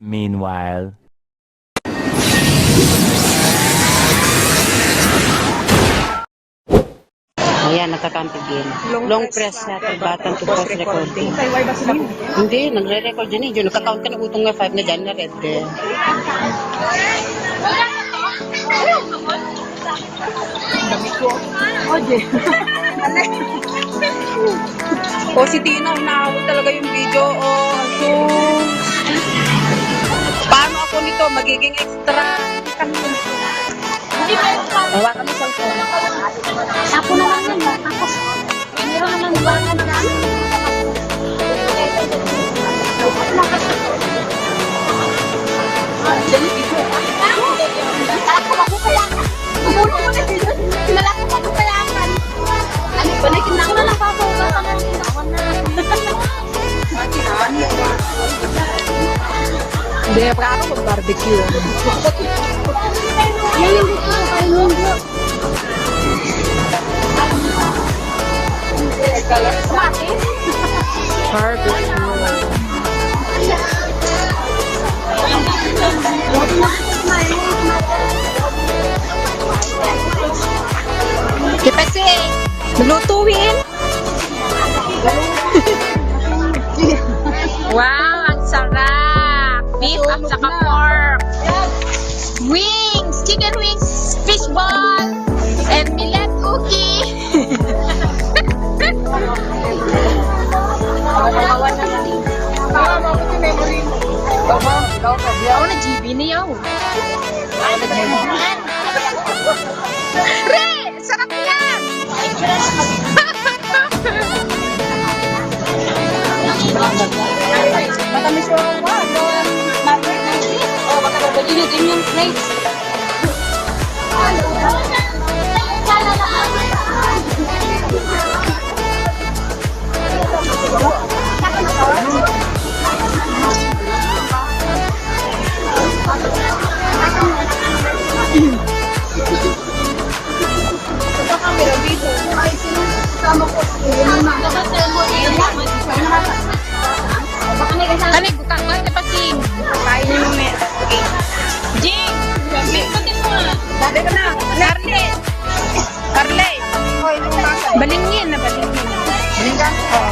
Meanwhile. Ayan, nakakampigin. Long press natin, button to pause recording. Hindi, nagre-record dyan eh. Diyan, nakakount ka na utong nga 5 na dyan na red. Dami ko. Oje. O si Tina, hinahabol talaga yung video. O, so, paano ako nito magiging extra? Bawa kami sa phone. Tapo na lang yun. Tapos, meron naman bago na lang. Ako magkukalakan. Umulo mo na dito. Sinalak ko magkukalakan. Ano ba na? Kinako na lang ako. Hindi, para ako mag-barbecue. Yan yung dito. Kain yung dito. Kasi, lutuin. Wow, ang sarap. Beef at saka pork. Wings, chicken wings, fish ball, and millet cookie. Ako na GB niya. Re! Sarap yan! Matamis yung mabit ng beef. O, baka babalihin din yung plates. Kani, bukang ba? Di pa sing. Kain niyo mamaya. Okay. Jing! Bikutin mo nga. Dali ka na. Carly! Carly! Balingin na, balingin. Balingin? Oo.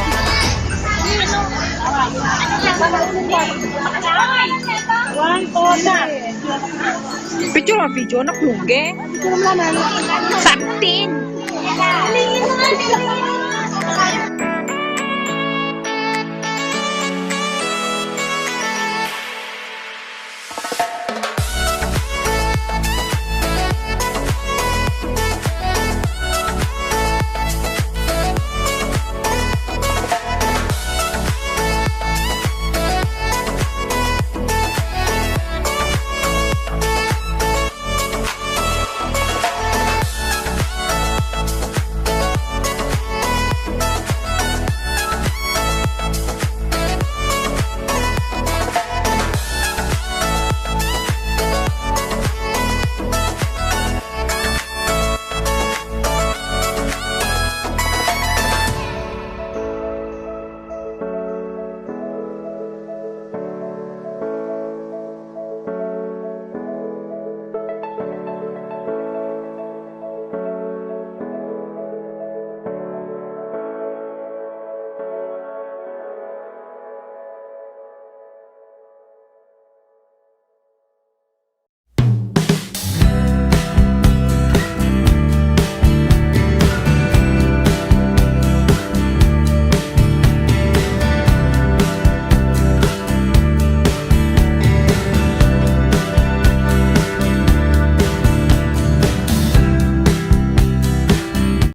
Picture mo, video. Nakluge. Saktin.